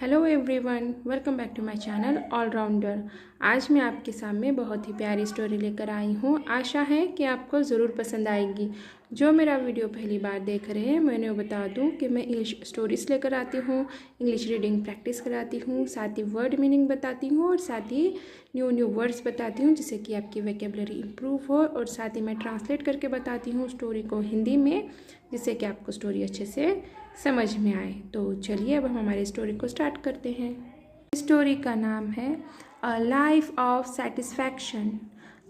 Hello everyone, welcome back to my channel allrounder. आज मैं आपके सामने बहुत ही प्यारी स्टोरी लेकर आई हूँ। आशा है कि आपको ज़रूर पसंद आएगी। जो मेरा वीडियो पहली बार देख रहे हैं, मैं उन्हें बता दूँ कि मैं इंग्लिश स्टोरीज़ लेकर आती हूँ, इंग्लिश रीडिंग प्रैक्टिस कराती हूँ, साथ ही वर्ड मीनिंग बताती हूँ और साथ ही न्यू वर्ड्स बताती हूँ जिससे कि आपकी वोकैबुलरी इम्प्रूव हो। और साथ ही मैं ट्रांसलेट करके बताती हूँ स्टोरी को हिंदी में, जिससे कि आपको स्टोरी अच्छे से समझ में आए। तो चलिए अब हम हमारी स्टोरी को स्टार्ट करते हैं। स्टोरी का नाम है a life of satisfaction.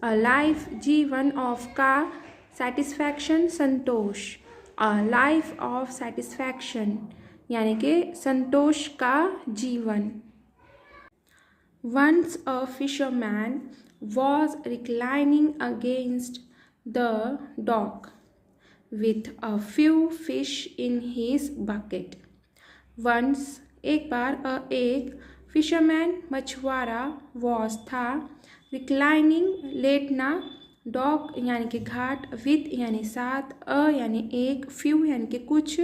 A life, जीवन, ऑफ का satisfaction Santosh. A life of satisfaction यानी कि संतोष का जीवन। Once a fisherman was reclining against the dock with a few fish in his bucket. Once, एक बार, एक फिशरमैन, मछुआरा, was था, रिक्लाइनिंग, लेटना, डॉक यानी कि घाट, विथ यानी साथ, यानी एक, फ्यू यानी कि कुछ,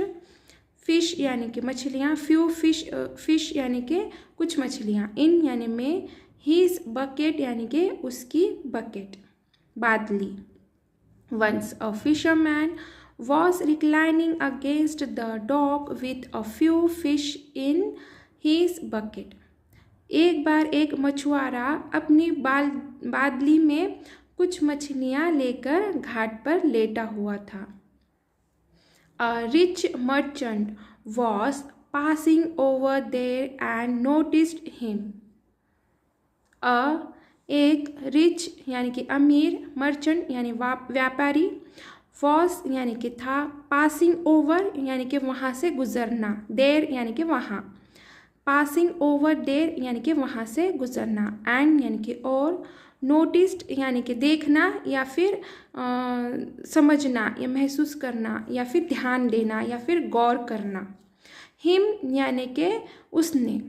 फिश यानी कि मछलियाँ, फ्यू फिश यानी कि कुछ मछलियाँ, इन यानी में, हीज बकेट यानी कि उसकी bucket, Badli. Once a fisherman was reclining against the dock with a few fish in his bucket. एक बार एक मछुआरा अपनी बादली में कुछ मछलियाँ लेकर घाट पर लेटा हुआ था। A rich merchant was passing over there and noticed him. एक रिच यानी कि अमीर, मर्चेंट यानी व्यापारी, वॉस यानी कि था, पासिंग ओवर यानी कि वहाँ से गुजरना, देर यानी कि वहाँ, पासिंग ओवर देर यानी कि वहाँ से गुजरना, एंड यानी कि और, नोटिस्ड यानी कि देखना या फिर समझना या महसूस करना या फिर ध्यान देना या फिर गौर करना, हिम यानी कि उसने।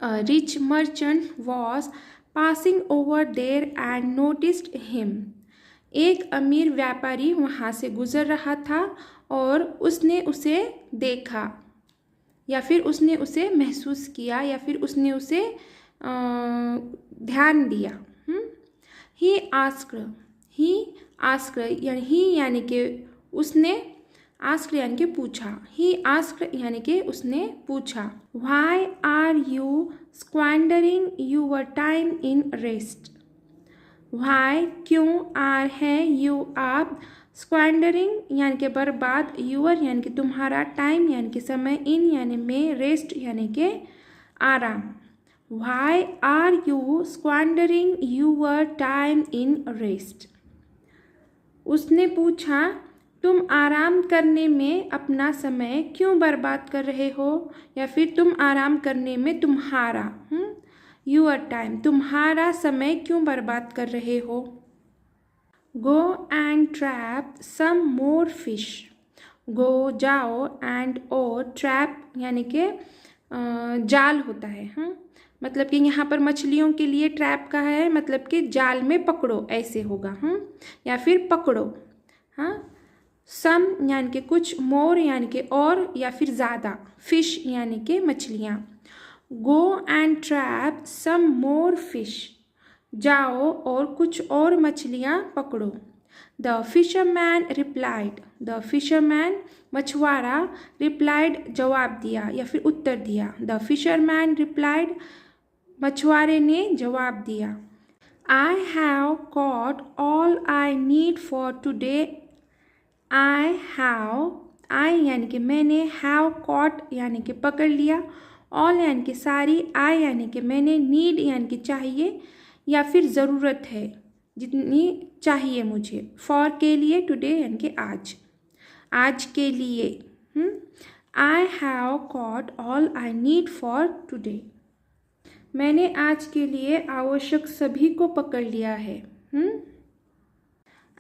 Rich merchant was passing over there and noticed him. एक अमीर व्यापारी वहाँ से गुजर रहा था और उसने उसे देखा या फिर उसने उसे महसूस किया या फिर उसने उसे ध्यान दिया। ही आस्क्ड यानी कि उसने, आस्क्ड यानी कि पूछा, ही आस्क्ड यानी कि उसने पूछा। Why are you squandering your time in rest. Why क्यों, आर है, यू आप, स्क्वांडरिंग यानी कि बर्बाद, यूर यानी कि तुम्हारा, टाइम यानी कि समय, इन यानी में, रेस्ट यानी कि आराम। Why are you squandering your time in rest. उसने पूछा, तुम आराम करने में अपना समय क्यों बर्बाद कर रहे हो, या फिर तुम आराम करने में तुम्हारा, यूर टाइम, तुम्हारा समय क्यों बर्बाद कर रहे हो। Go and trap some more fish. Go जाओ, एंड और, ट्रैप यानी कि जाल होता है, मतलब कि यहाँ पर मछलियों के लिए ट्रैप का है, मतलब कि जाल में पकड़ो ऐसे होगा, या फिर पकड़ो, सम यानी कि कुछ, मोर यानी कि और या फिर ज़्यादा, फिश यानी कि मछलियाँ। Go and trap some more fish, जाओ और कुछ और मछलियाँ पकड़ो। The fisherman replied, the fisherman मछुआरा, रिप्लाइड जवाब दिया या फिर उत्तर दिया। द फिशरमैन रिप्लाइड, मछुआरे ने जवाब दिया। I have caught all I need for today. I यानी कि मैंने, have caught यानी कि पकड़ लिया, all यानी कि सारी, I यानी कि मैंने, need यानी कि चाहिए या फिर ज़रूरत है, जितनी चाहिए मुझे, for के लिए, today यानी कि आज के लिए। I have caught all I need for today. मैंने आज के लिए आवश्यक सभी को पकड़ लिया है।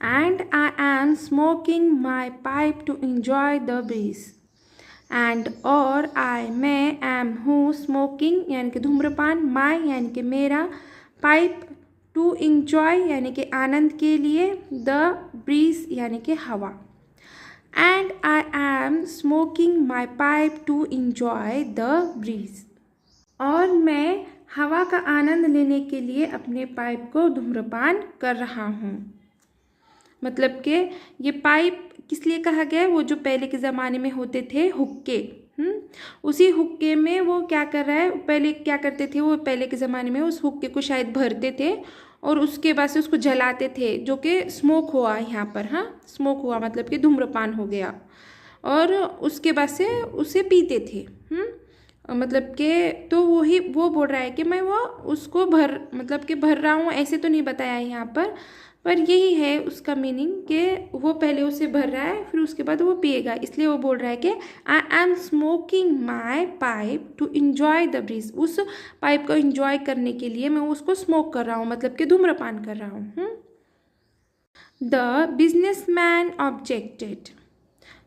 And I am smoking my pipe to enjoy the breeze. And और I मैं, am हूँ, smoking यानी कि धूम्रपान, my यानी कि मेरा, pipe to enjoy यानी कि आनंद के लिए, the breeze यानी कि हवा। And I am smoking my pipe to enjoy the breeze. और मैं हवा का आनंद लेने के लिए अपने पाइप को धूम्रपान कर रहा हूँ। मतलब कि ये पाइप किस लिए कहा गया है, वो जो पहले के ज़माने में होते थे हुक्के, उसी हुक्के में वो क्या कर रहा है, पहले क्या करते थे वो पहले के ज़माने में उस हुक्के को शायद भरते थे और उसके बाद से उसको जलाते थे, जो कि स्मोक हुआ यहाँ पर, हाँ स्मोक हुआ मतलब कि धूम्रपान हो गया, और उसके बाद से उसे पीते थे। मतलब कि तो वही वो बोल रहा है कि मैं वो उसको मतलब कि भर रहा हूँ, ऐसे तो नहीं बताया यहाँ पर यही है उसका मीनिंग कि वो पहले उसे भर रहा है फिर उसके बाद वो पिएगा, इसलिए वो बोल रहा है कि I am smoking my pipe to enjoy the breeze. उस पाइप को इन्जॉय करने के लिए मैं उसको स्मोक कर रहा हूँ, मतलब कि धूम्रपान कर रहा हूँ। The businessman objected.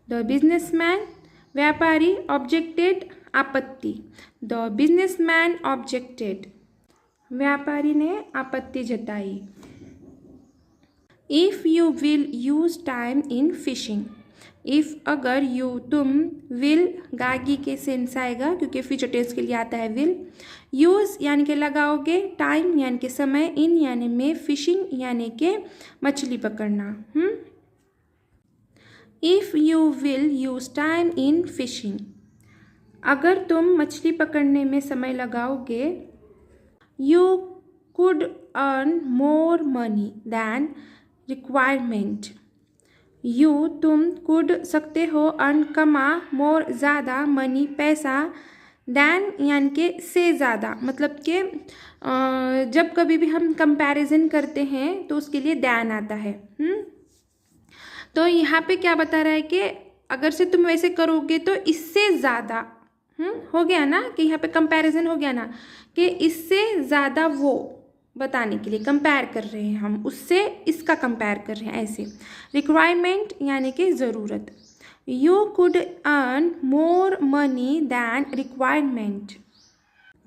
The businessman व्यापारी, ऑब्जेक्टेड आपत्ति। द बिजनेसमैन ऑब्जेक्टेड व्यापारी ने आपत्ति जताई। If you will use time in fishing. If अगर यू तुम विल गागी के सेंस आएगा क्योंकि फ्यूचर टेंस के लिए आता है विल। यूज़ यानी कि लगाओगे, टाइम यानी कि समय, इन यानी में, फिशिंग यानी कि मछली पकड़ना। If you will use time in fishing, अगर तुम मछली पकड़ने में समय लगाओगे, you could earn more money than requirement. You तुम कुड सकते हो, अर्न कमा, मोर ज़्यादा, मनी पैसा, दैन यानी कि से ज़्यादा, मतलब कि जब कभी भी हम कंपैरिजन करते हैं तो उसके लिए दैन आता है। तो यहाँ पे क्या बता रहा है कि अगर से तुम वैसे करोगे तो इससे ज़्यादा, हो गया ना कि यहाँ पे कंपैरिजन हो गया ना कि इससे ज़्यादा, वो बताने के लिए कंपेयर कर रहे हैं हम, उससे इसका कंपेयर कर रहे हैं ऐसे। रिक्वायरमेंट यानी कि ज़रूरत। You could earn more money than requirement,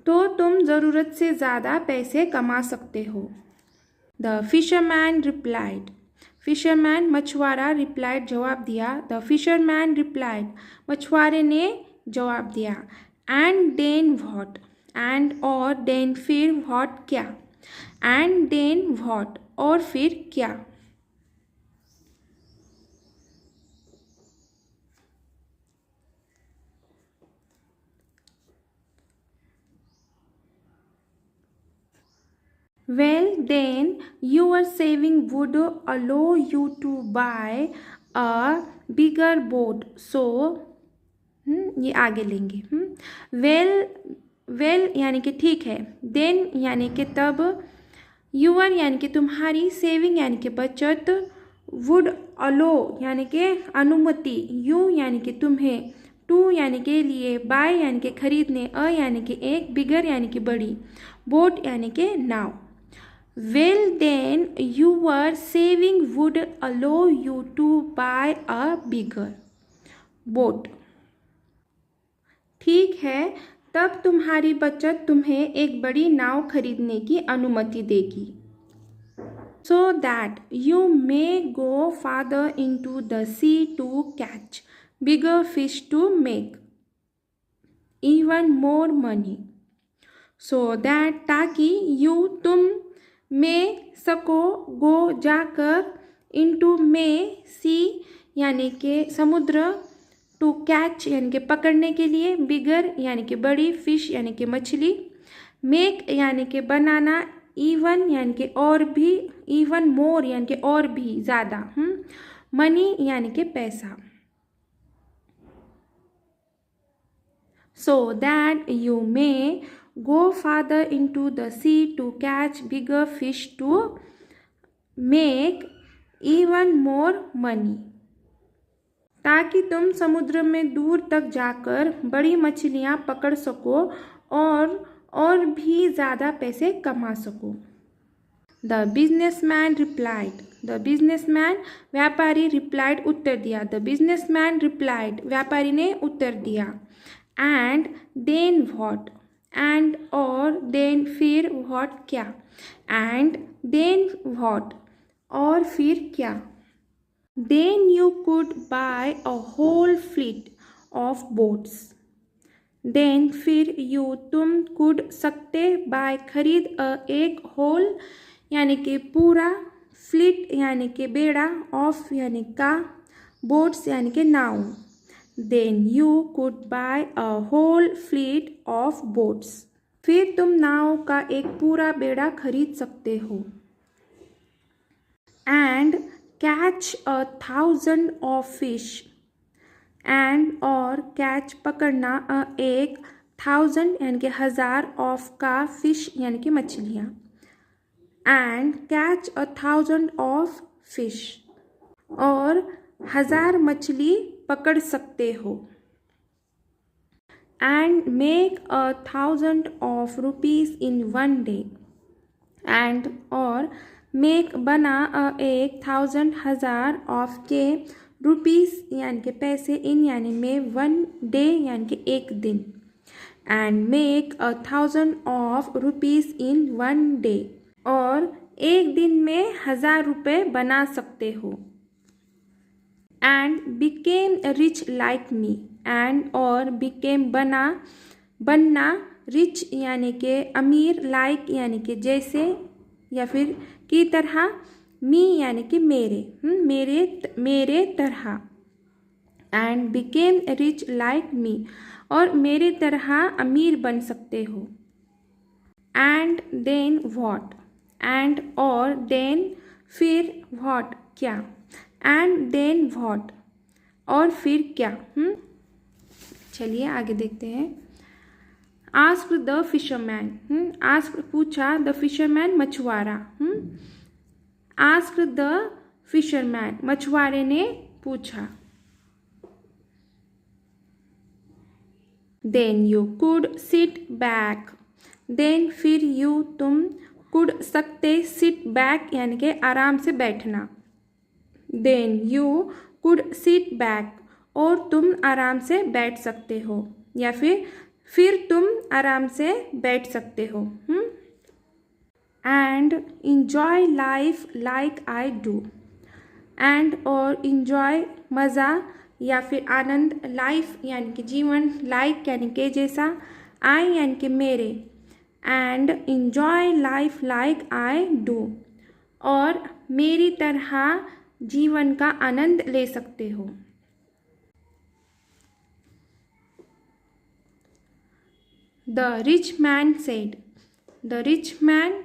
तो तुम ज़रूरत से ज़्यादा पैसे कमा सकते हो। The fisherman replied. फिशरमैन मछुआरा, रिप्लाइड जवाब दिया। द फिशरमैन रिप्लाइड मछुआरे ने जवाब दिया। एंड देन व्हाट, एंड और देन फिर, व्हाट क्या, एंड देन व्हाट और फिर क्या। Well, then your saving would allow you to buy a bigger boat. So, ये आगे लेंगे। वेल यानी कि ठीक है, देन यानी कि तब, यूअर यानी कि तुम्हारी, सेविंग यानी कि बचत, वुड अलो यानी कि अनुमति, यू यानी कि तुम्हें, टू यानी के लिए, बाय यानी कि खरीदने, अ यानी कि एक, बिगर यानी कि बड़ी, बोट यानी कि नाव। Well then your saving would allow you to buy a bigger boat. ठीक है, तब तुम्हारी बचत तुम्हें एक बड़ी नाव खरीदने की अनुमति देगी। So that you may go farther into the sea to catch bigger fish to make even more money. So that ताकि you तुम में सको, go जाकर, into में, sea यानी कि समुद्र, टू कैच यानी कि पकड़ने के लिए, बिगर यानी कि बड़ी, फिश यानी कि मछली, मेक यानी कि बनाना, इवन यानी कि और भी, इवन मोर यानी कि और भी ज़्यादा, मनी यानी कि पैसा। So that you may go farther into the sea to catch bigger fish to make even more money, ताकि तुम समुद्र में दूर तक जाकर बड़ी मछलियाँ पकड़ सको और भी ज़्यादा पैसे कमा सको। The businessman replied. The businessman व्यापारी, रिप्लाइड उत्तर दिया। द बिजनेसमैन रिप्लाइड व्यापारी ने उत्तर दिया। एंड देन व्हाट, एंड और देन फिर, व्हाट क्या, एंड देन व्हाट और फिर क्या। Then you could buy a whole fleet of boats. Then फिर यू तुम कुड सकते बाय खरीद एक होल यानी कि पूरा, फ्लीट यानी कि बेड़ा, ऑफ यानी का, बोट्स यानी कि नाव। Then you could buy a whole fleet of boats, फिर तुम नाव का एक पूरा बेड़ा खरीद सकते हो। And catch 1,000 of fish, and और कैच पकड़ना, एक 1,000 यानी कि 1,000 ऑफ का, फिश यानी कि मछलियाँ। एंड कैच 1,000 ऑफ फिश, और 1,000 मछली पकड़ सकते हो। And make 1,000 of rupees in 1 day, and और मेक बना, एक 1,000 ऑफ के, रुपीज़ यानी कि पैसे, इन यानी में, 1 डे यानी कि एक दिन। And make 1,000 of rupees in 1 day, और एक दिन में 1,000 रुपये बना सकते हो। And became rich like me, and और बिकेम बनना, रिच यानी कि अमीर, लाइक यानी कि जैसे या फिर की तरह, मी यानी कि मेरे तरह। And became rich like me, और मेरे तरह अमीर बन सकते हो। एंड देन व्हाट, एंड और देन फिर, व्हाट क्या, एंड देन व्हाट और फिर क्या। चलिए आगे देखते हैं। आस्क द फिशरमैन, आस्क पूछा, द फिशरमैन मछुआरा। आस्क द फिशरमैन, मछुआरे ने पूछा। Then you could sit back, then फिर यू तुम, कुड सकते, सिट बैक यानी कि आराम से बैठना। Then you could sit back, और तुम आराम से बैठ सकते हो, या फिर तुम आराम से बैठ सकते हो। And enjoy life like I do, and और इंजॉय मज़ा या फिर आनंद, लाइफ यानी कि जीवन, लाइक यानी कि जैसा, आई यानी कि मेरे। And enjoy life like I do, और मेरी तरह जीवन का आनंद ले सकते हो। The rich man said, the rich man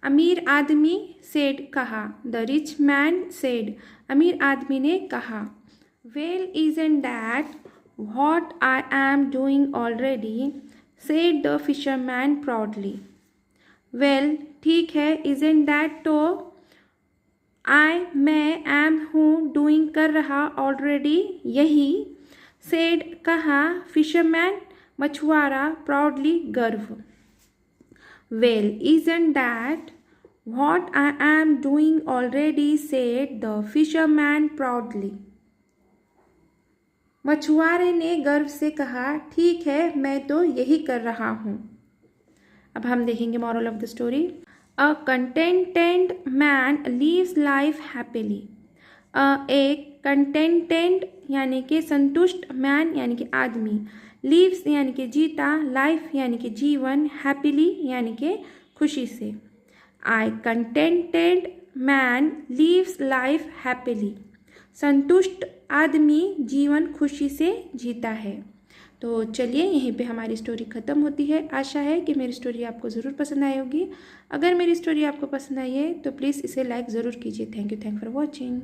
अमीर आदमी, सेड कहा, द रिच मैन सेड अमीर आदमी ने कहा। Well isn't that what I am doing already, said the fisherman proudly. Well ठीक है, इजंट दैट तो, मैं, एम हूँ, डूइंग कर रहा, ऑलरेडी यही, सेड कहा, फिशरमैन मछुआरा, प्राउडली गर्व। Well isn't that what I am doing already, said the fisherman proudly. मछुआरे ने गर्व से कहा, ठीक है मैं तो यही कर रहा हूँ। अब हम देखेंगे moral of the story. A contented man lives life happily, एक कंटेंटेड यानी कि संतुष्ट, मैन यानी कि आदमी, लीव्स यानी कि जीता, लाइफ यानी कि जीवन, हैप्पीली यानी कि खुशी से। I contented man lives life happily, संतुष्ट आदमी जीवन खुशी से जीता है। तो चलिए यहीं पे हमारी स्टोरी ख़त्म होती है। आशा है कि मेरी स्टोरी आपको ज़रूर पसंद आई होगी। अगर मेरी स्टोरी आपको पसंद आई है तो प्लीज़ इसे लाइक ज़रूर कीजिए। Thank you for watching.